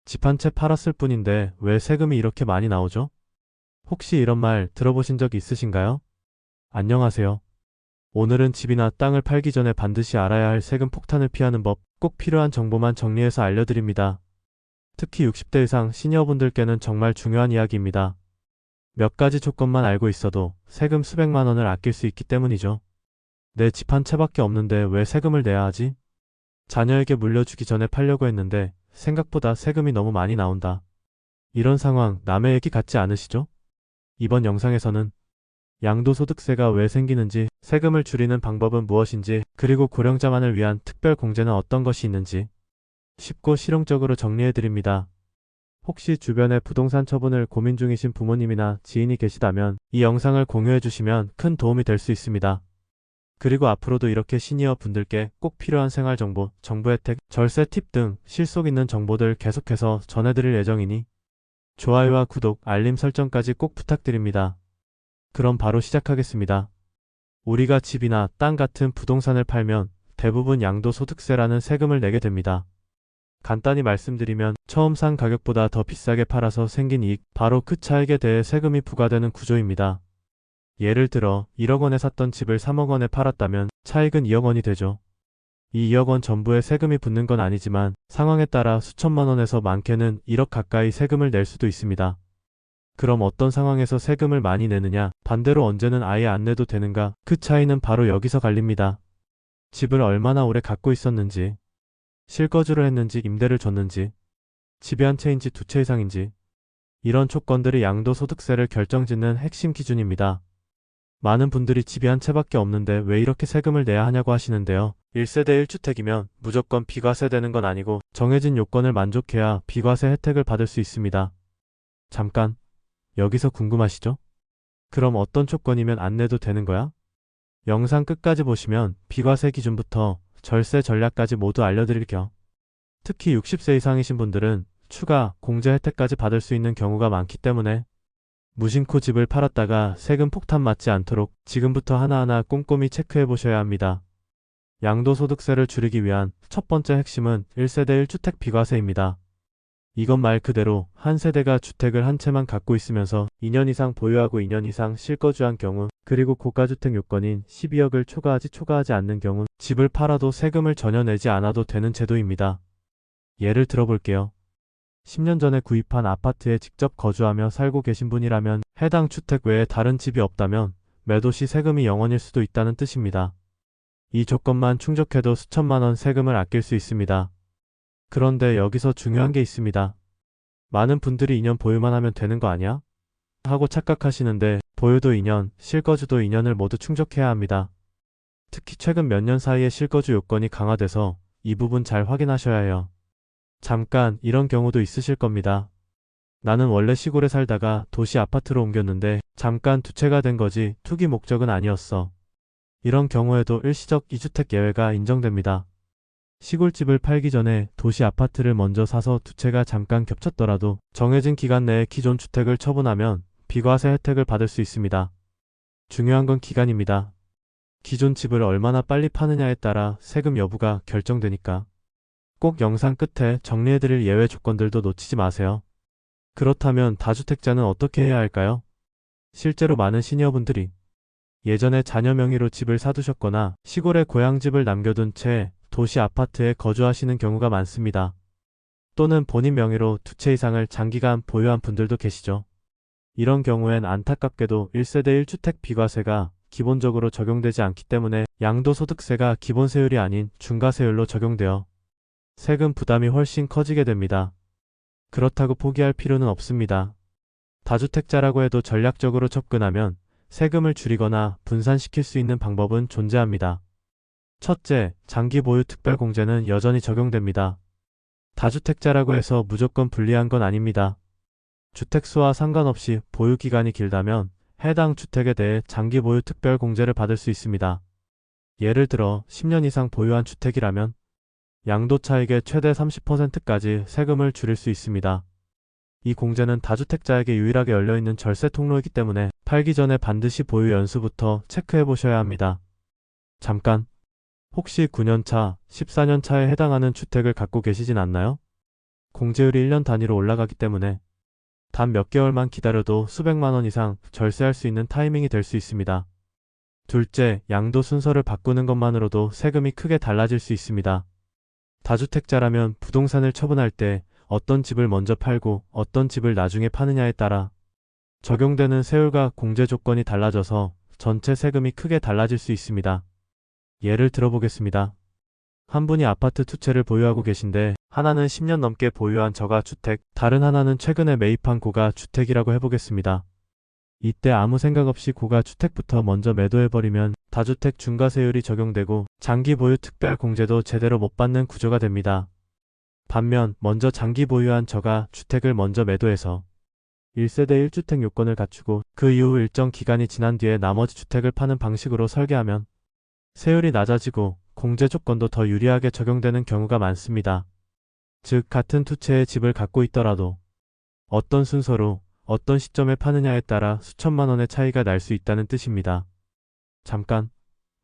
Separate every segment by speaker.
Speaker 1: 집 한 채 팔았을 뿐인데 왜 세금이 이렇게 많이 나오죠? 혹시 이런 말 들어보신 적 있으신가요? 안녕하세요. 오늘은 집이나 땅을 팔기 전에 반드시 알아야 할 세금 폭탄을 피하는 법, 꼭 필요한 정보만 정리해서 알려드립니다. 특히 60대 이상 시니어분들께는 정말 중요한 이야기입니다. 몇 가지 조건만 알고 있어도 세금 수백만 원을 아낄 수 있기 때문이죠. 내 집 한 채밖에 없는데 왜 세금을 내야 하지? 자녀에게 물려주기 전에 팔려고 했는데 생각보다 세금이 너무 많이 나온다. 이런 상황 남의 얘기 같지 않으시죠? 이번 영상에서는 양도소득세가 왜 생기는지, 세금을 줄이는 방법은 무엇인지, 그리고 고령자만을 위한 특별 공제는 어떤 것이 있는지 쉽고 실용적으로 정리해드립니다. 혹시 주변에 부동산 처분을 고민 중이신 부모님이나 지인이 계시다면 이 영상을 공유해주시면 큰 도움이 될 수 있습니다. 그리고 앞으로도 이렇게 시니어 분들께 꼭 필요한 생활정보, 정부 혜택, 절세 팁 등 실속 있는 정보들 계속해서 전해드릴 예정이니 좋아요와 구독, 알림 설정까지 꼭 부탁드립니다. 그럼 바로 시작하겠습니다. 우리가 집이나 땅 같은 부동산을 팔면 대부분 양도소득세라는 세금을 내게 됩니다. 간단히 말씀드리면 처음 산 가격보다 더 비싸게 팔아서 생긴 이익, 바로 그 차익에 대해 세금이 부과되는 구조입니다. 예를 들어 1억 원에 샀던 집을 3억 원에 팔았다면 차익은 2억 원이 되죠. 이 2억 원 전부에 세금이 붙는 건 아니지만 상황에 따라 수천만 원에서 많게는 1억 가까이 세금을 낼 수도 있습니다. 그럼 어떤 상황에서 세금을 많이 내느냐, 반대로 언제는 아예 안 내도 되는가, 그 차이는 바로 여기서 갈립니다. 집을 얼마나 오래 갖고 있었는지, 실거주를 했는지 임대를 줬는지, 집이 한 채인지 두 채 이상인지, 이런 조건들이 양도소득세를 결정짓는 핵심 기준입니다. 많은 분들이 집이 한 채밖에 없는데 왜 이렇게 세금을 내야 하냐고 하시는데요. 1세대 1주택이면 무조건 비과세 되는 건 아니고 정해진 요건을 만족해야 비과세 혜택을 받을 수 있습니다. 잠깐, 여기서 궁금하시죠? 그럼 어떤 조건이면 안 내도 되는 거야? 영상 끝까지 보시면 비과세 기준부터 절세 전략까지 모두 알려드릴게요. 특히 60세 이상이신 분들은 추가 공제 혜택까지 받을 수 있는 경우가 많기 때문에 무심코 집을 팔았다가 세금 폭탄 맞지 않도록 지금부터 하나하나 꼼꼼히 체크해 보셔야 합니다. 양도소득세를 줄이기 위한 첫 번째 핵심은 1세대 1주택 비과세입니다. 이건 말 그대로 한 세대가 주택을 한 채만 갖고 있으면서 2년 이상 보유하고 2년 이상 실거주한 경우, 그리고 고가주택 요건인 12억을 초과하지 않는 경우 집을 팔아도 세금을 전혀 내지 않아도 되는 제도입니다. 예를 들어볼게요. 10년 전에 구입한 아파트에 직접 거주하며 살고 계신 분이라면 해당 주택 외에 다른 집이 없다면 매도 시 세금이 0원일 수도 있다는 뜻입니다. 이 조건만 충족해도 수천만 원 세금을 아낄 수 있습니다. 그런데 여기서 중요한 게 있습니다. 많은 분들이 2년 보유만 하면 되는 거 아니야? 하고 착각하시는데 보유도 2년, 실거주도 2년을 모두 충족해야 합니다. 특히 최근 몇 년 사이에 실거주 요건이 강화돼서 이 부분 잘 확인하셔야 해요. 잠깐 이런 경우도 있으실 겁니다. 나는 원래 시골에 살다가 도시 아파트로 옮겼는데 잠깐 두 채가 된 거지 투기 목적은 아니었어. 이런 경우에도 일시적 2주택 예외가 인정됩니다. 시골집을 팔기 전에 도시 아파트를 먼저 사서 두 채가 잠깐 겹쳤더라도 정해진 기간 내에 기존 주택을 처분하면 비과세 혜택을 받을 수 있습니다. 중요한 건 기간입니다. 기존 집을 얼마나 빨리 파느냐에 따라 세금 여부가 결정되니까. 꼭 영상 끝에 정리해드릴 예외 조건들도 놓치지 마세요. 그렇다면 다주택자는 어떻게 해야 할까요? 실제로 많은 시니어분들이 예전에 자녀 명의로 집을 사두셨거나 시골에 고향집을 남겨둔 채 도시 아파트에 거주하시는 경우가 많습니다. 또는 본인 명의로 두 채 이상을 장기간 보유한 분들도 계시죠. 이런 경우엔 안타깝게도 1세대 1주택 비과세가 기본적으로 적용되지 않기 때문에 양도소득세가 기본세율이 아닌 중과세율로 적용되어 세금 부담이 훨씬 커지게 됩니다. 그렇다고 포기할 필요는 없습니다. 다주택자라고 해도 전략적으로 접근하면 세금을 줄이거나 분산시킬 수 있는 방법은 존재합니다. 첫째, 장기 보유 특별공제는 여전히 적용됩니다. 다주택자라고 해서 무조건 불리한 건 아닙니다. 주택수와 상관없이 보유기간이 길다면 해당 주택에 대해 장기 보유 특별공제를 받을 수 있습니다. 예를 들어 10년 이상 보유한 주택이라면 양도 차익의 최대 30%까지 세금을 줄일 수 있습니다. 이 공제는 다주택자에게 유일하게 열려있는 절세 통로이기 때문에 팔기 전에 반드시 보유 연수부터 체크해 보셔야 합니다. 잠깐, 혹시 9년차, 14년차에 해당하는 주택을 갖고 계시진 않나요? 공제율이 1년 단위로 올라가기 때문에 단 몇 개월만 기다려도 수백만 원 이상 절세할 수 있는 타이밍이 될 수 있습니다. 둘째, 양도 순서를 바꾸는 것만으로도 세금이 크게 달라질 수 있습니다. 다주택자라면 부동산을 처분할 때 어떤 집을 먼저 팔고 어떤 집을 나중에 파느냐에 따라 적용되는 세율과 공제 조건이 달라져서 전체 세금이 크게 달라질 수 있습니다. 예를 들어보겠습니다. 한 분이 아파트 두 채를 보유하고 계신데 하나는 10년 넘게 보유한 저가주택, 다른 하나는 최근에 매입한 고가주택이라고 해보겠습니다. 이때 아무 생각 없이 고가주택부터 먼저 매도해버리면 다주택 중과세율이 적용되고 장기 보유 특별공제도 제대로 못 받는 구조가 됩니다. 반면 먼저 장기 보유한 저가주택을 먼저 매도해서 1세대 1주택 요건을 갖추고 그 이후 일정 기간이 지난 뒤에 나머지 주택을 파는 방식으로 설계하면 세율이 낮아지고 공제 조건도 더 유리하게 적용되는 경우가 많습니다. 즉 같은 두 채의 집을 갖고 있더라도 어떤 순서로 어떤 시점에 파느냐에 따라 수천만 원의 차이가 날 수 있다는 뜻입니다. 잠깐,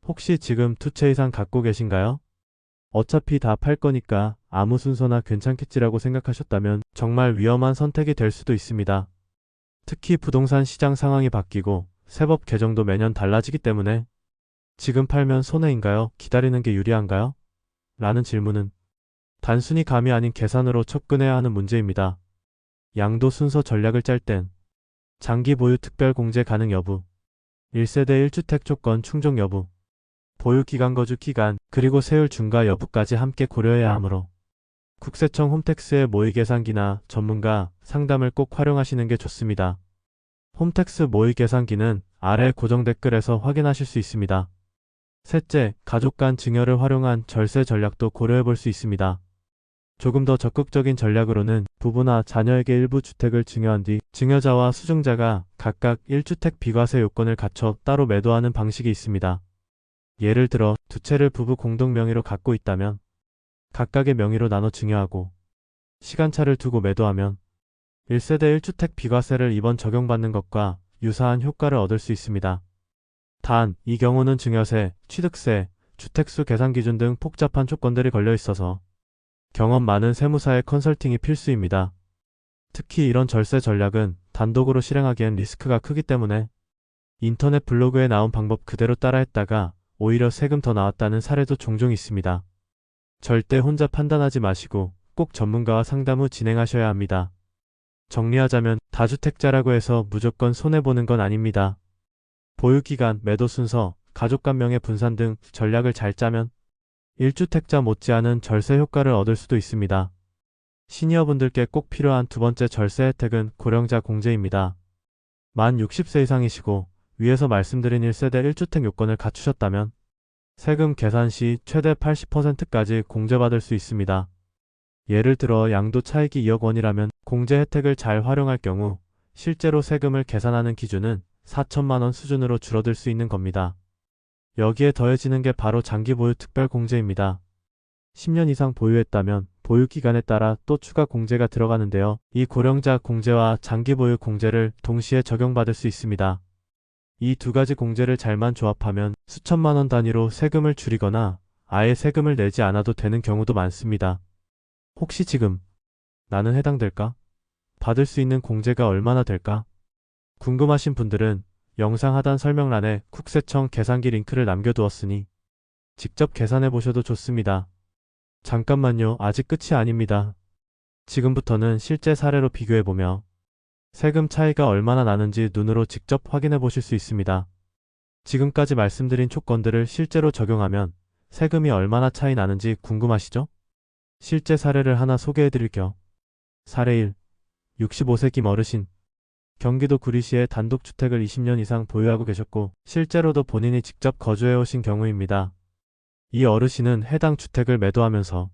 Speaker 1: 혹시 지금 두 채 이상 갖고 계신가요? 어차피 다 팔 거니까 아무 순서나 괜찮겠지라고 생각하셨다면 정말 위험한 선택이 될 수도 있습니다. 특히 부동산 시장 상황이 바뀌고 세법 개정도 매년 달라지기 때문에 지금 팔면 손해인가요? 기다리는 게 유리한가요? 라는 질문은 단순히 감이 아닌 계산으로 접근해야 하는 문제입니다. 양도 순서 전략을 짤 땐 장기 보유 특별 공제 가능 여부, 1세대 1주택 조건 충족 여부, 보유 기간 거주 기간, 그리고 세율 중과 여부까지 함께 고려해야 하므로 국세청 홈택스의 모의 계산기나 전문가 상담을 꼭 활용하시는 게 좋습니다. 홈택스 모의 계산기는 아래 고정 댓글에서 확인하실 수 있습니다. 셋째, 가족 간 증여를 활용한 절세 전략도 고려해 볼 수 있습니다. 조금 더 적극적인 전략으로는 부부나 자녀에게 일부 주택을 증여한 뒤 증여자와 수증자가 각각 1주택 비과세 요건을 갖춰 따로 매도하는 방식이 있습니다. 예를 들어 두 채를 부부 공동 명의로 갖고 있다면 각각의 명의로 나눠 증여하고 시간차를 두고 매도하면 1세대 1주택 비과세를 이번 적용받는 것과 유사한 효과를 얻을 수 있습니다. 단, 이 경우는 증여세, 취득세, 주택수 계산 기준 등 복잡한 조건들이 걸려 있어서 경험 많은 세무사의 컨설팅이 필수입니다. 특히 이런 절세 전략은 단독으로 실행하기엔 리스크가 크기 때문에 인터넷 블로그에 나온 방법 그대로 따라했다가 오히려 세금 더 나왔다는 사례도 종종 있습니다. 절대 혼자 판단하지 마시고 꼭 전문가와 상담 후 진행하셔야 합니다. 정리하자면 다주택자라고 해서 무조건 손해보는 건 아닙니다. 보유기간, 매도 순서, 가족 간 명의 분산 등 전략을 잘 짜면 1주택자 못지않은 절세 효과를 얻을 수도 있습니다. 시니어분들께 꼭 필요한 두 번째 절세 혜택은 고령자 공제입니다. 만 60세 이상이시고 위에서 말씀드린 1세대 1주택 요건을 갖추셨다면 세금 계산 시 최대 80%까지 공제받을 수 있습니다. 예를 들어 양도 차익이 2억 원이라면 공제 혜택을 잘 활용할 경우 실제로 세금을 계산하는 기준은 4천만 원 수준으로 줄어들 수 있는 겁니다. 여기에 더해지는 게 바로 장기 보유 특별 공제입니다. 10년 이상 보유했다면 보유 기간에 따라 또 추가 공제가 들어가는데요. 이 고령자 공제와 장기 보유 공제를 동시에 적용받을 수 있습니다. 이 두 가지 공제를 잘만 조합하면 수천만 원 단위로 세금을 줄이거나 아예 세금을 내지 않아도 되는 경우도 많습니다. 혹시 지금 나는 해당될까? 받을 수 있는 공제가 얼마나 될까? 궁금하신 분들은 영상 하단 설명란에 국세청 계산기 링크를 남겨두었으니 직접 계산해 보셔도 좋습니다. 잠깐만요. 아직 끝이 아닙니다. 지금부터는 실제 사례로 비교해보며 세금 차이가 얼마나 나는지 눈으로 직접 확인해 보실 수 있습니다. 지금까지 말씀드린 조건들을 실제로 적용하면 세금이 얼마나 차이 나는지 궁금하시죠? 실제 사례를 하나 소개해 드릴게요. 사례 1. 65세 김 어르신. 경기도 구리시에 단독주택을 20년 이상 보유하고 계셨고 실제로도 본인이 직접 거주해 오신 경우입니다. 이 어르신은 해당 주택을 매도하면서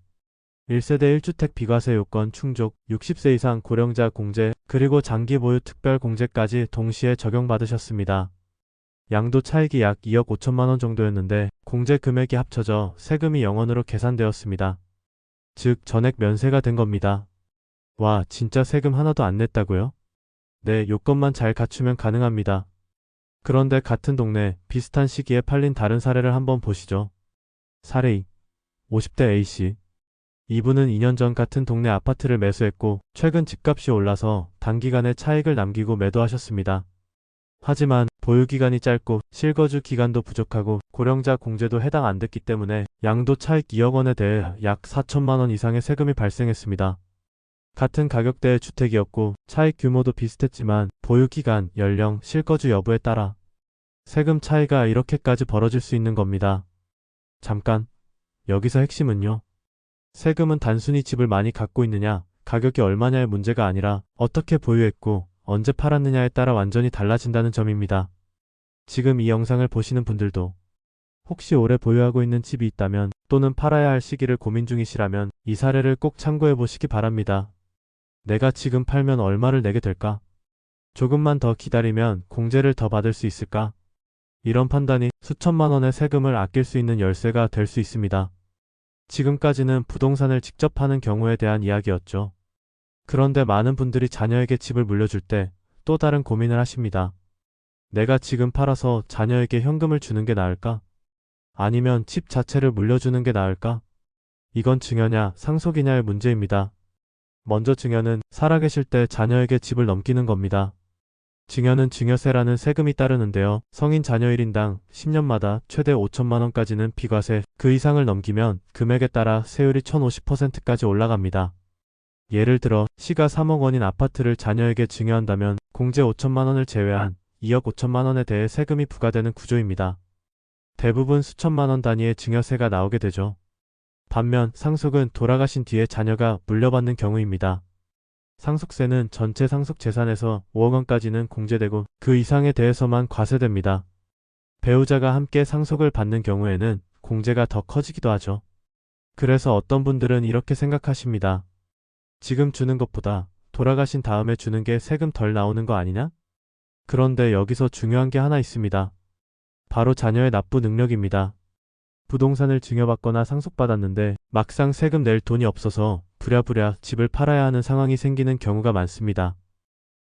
Speaker 1: 1세대 1주택 비과세 요건 충족, 60세 이상 고령자 공제, 그리고 장기 보유 특별 공제까지 동시에 적용받으셨습니다. 양도 차익이 약 2억 5천만 원 정도였는데 공제 금액이 합쳐져 세금이 0원으로 계산되었습니다. 즉 전액 면세가 된 겁니다. 와, 진짜 세금 하나도 안 냈다고요? 네, 요건만 잘 갖추면 가능합니다. 그런데 같은 동네 비슷한 시기에 팔린 다른 사례를 한번 보시죠. 사례 2. 50대 A씨. 이분은 2년 전 같은 동네 아파트를 매수했고 최근 집값이 올라서 단기간에 차익을 남기고 매도하셨습니다. 하지만 보유기간이 짧고 실거주 기간도 부족하고 고령자 공제도 해당 안 됐기 때문에 양도 차익 2억 원에 대해 약 4천만 원 이상의 세금이 발생했습니다. 같은 가격대의 주택이었고 차익 규모도 비슷했지만 보유기간, 연령, 실거주 여부에 따라 세금 차이가 이렇게까지 벌어질 수 있는 겁니다. 잠깐, 여기서 핵심은요. 세금은 단순히 집을 많이 갖고 있느냐, 가격이 얼마냐의 문제가 아니라 어떻게 보유했고 언제 팔았느냐에 따라 완전히 달라진다는 점입니다. 지금 이 영상을 보시는 분들도 혹시 오래 보유하고 있는 집이 있다면 또는 팔아야 할 시기를 고민 중이시라면 이 사례를 꼭 참고해 보시기 바랍니다. 내가 지금 팔면 얼마를 내게 될까? 조금만 더 기다리면 공제를 더 받을 수 있을까? 이런 판단이 수천만 원의 세금을 아낄 수 있는 열쇠가 될 수 있습니다. 지금까지는 부동산을 직접 파는 경우에 대한 이야기였죠. 그런데 많은 분들이 자녀에게 집을 물려줄 때 또 다른 고민을 하십니다. 내가 지금 팔아서 자녀에게 현금을 주는 게 나을까? 아니면 집 자체를 물려주는 게 나을까? 이건 증여냐 상속이냐의 문제입니다. 먼저 증여는 살아계실 때 자녀에게 집을 넘기는 겁니다. 증여는 증여세라는 세금이 따르는데요. 성인 자녀 1인당 10년마다 최대 5천만 원까지는 비과세, 그 이상을 넘기면 금액에 따라 세율이 1050%까지 올라갑니다. 예를 들어 시가 3억 원인 아파트를 자녀에게 증여한다면 공제 5천만 원을 제외한 2억 5천만 원에 대해 세금이 부과되는 구조입니다. 대부분 수천만 원 단위의 증여세가 나오게 되죠. 반면 상속은 돌아가신 뒤에 자녀가 물려받는 경우입니다. 상속세는 전체 상속 재산에서 5억 원까지는 공제되고 그 이상에 대해서만 과세됩니다. 배우자가 함께 상속을 받는 경우에는 공제가 더 커지기도 하죠. 그래서 어떤 분들은 이렇게 생각하십니다. 지금 주는 것보다 돌아가신 다음에 주는 게 세금 덜 나오는 거 아니냐? 그런데 여기서 중요한 게 하나 있습니다. 바로 자녀의 납부 능력입니다. 부동산을 증여받거나 상속받았는데 막상 세금 낼 돈이 없어서 부랴부랴 집을 팔아야 하는 상황이 생기는 경우가 많습니다.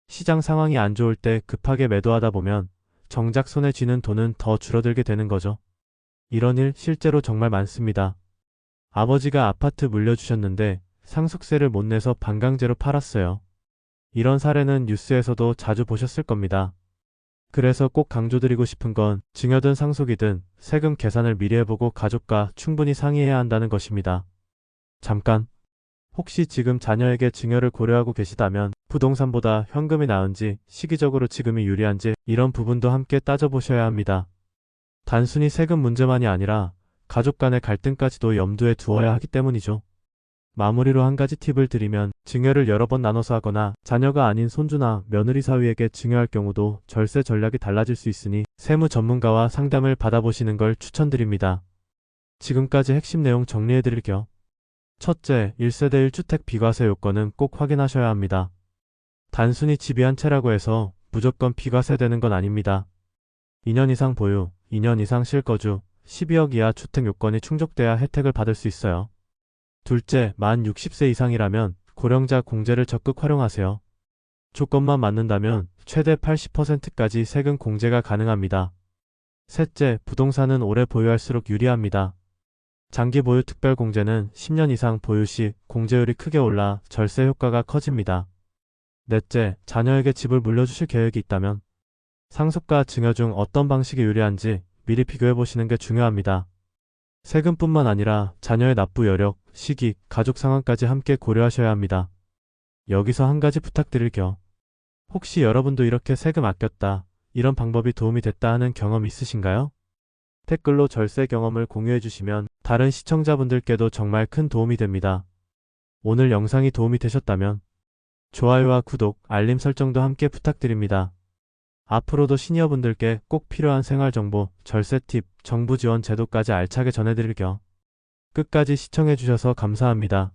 Speaker 1: 시장 상황이 안 좋을 때 급하게 매도하다 보면 정작 손에 쥐는 돈은 더 줄어들게 되는 거죠. 이런 일 실제로 정말 많습니다. 아버지가 아파트 물려주셨는데 상속세를 못 내서 반강제로 팔았어요. 이런 사례는 뉴스에서도 자주 보셨을 겁니다. 그래서 꼭 강조드리고 싶은 건 증여든 상속이든 세금 계산을 미리 해보고 가족과 충분히 상의해야 한다는 것입니다. 잠깐, 혹시 지금 자녀에게 증여를 고려하고 계시다면 부동산보다 현금이 나은지, 시기적으로 지금이 유리한지 이런 부분도 함께 따져보셔야 합니다. 단순히 세금 문제만이 아니라 가족 간의 갈등까지도 염두에 두어야 하기 때문이죠. 마무리로 한 가지 팁을 드리면 증여를 여러 번 나눠서 하거나 자녀가 아닌 손주나 며느리 사위에게 증여할 경우도 절세 전략이 달라질 수 있으니 세무 전문가와 상담을 받아보시는 걸 추천드립니다. 지금까지 핵심 내용 정리해드릴게요. 첫째, 1세대 1주택 비과세 요건은 꼭 확인하셔야 합니다. 단순히 집이 한 채라고 해서 무조건 비과세되는 건 아닙니다. 2년 이상 보유, 2년 이상 실거주, 12억 이하 주택 요건이 충족돼야 혜택을 받을 수 있어요. 둘째, 만 60세 이상이라면 고령자 공제를 적극 활용하세요. 조건만 맞는다면 최대 80%까지 세금 공제가 가능합니다. 셋째, 부동산은 오래 보유할수록 유리합니다. 장기 보유 특별 공제는 10년 이상 보유 시 공제율이 크게 올라 절세 효과가 커집니다. 넷째, 자녀에게 집을 물려주실 계획이 있다면 상속과 증여 중 어떤 방식이 유리한지 미리 비교해보시는 게 중요합니다. 세금뿐만 아니라 자녀의 납부 여력, 시기, 가족 상황까지 함께 고려하셔야 합니다. 여기서 한 가지 부탁드릴게요. 혹시 여러분도 이렇게 세금 아꼈다, 이런 방법이 도움이 됐다 하는 경험 있으신가요? 댓글로 절세 경험을 공유해 주시면 다른 시청자분들께도 정말 큰 도움이 됩니다. 오늘 영상이 도움이 되셨다면 좋아요와 구독, 알림 설정도 함께 부탁드립니다. 앞으로도 시니어분들께 꼭 필요한 생활정보, 절세 팁, 정부 지원 제도까지 알차게 전해드릴게요. 끝까지 시청해주셔서 감사합니다.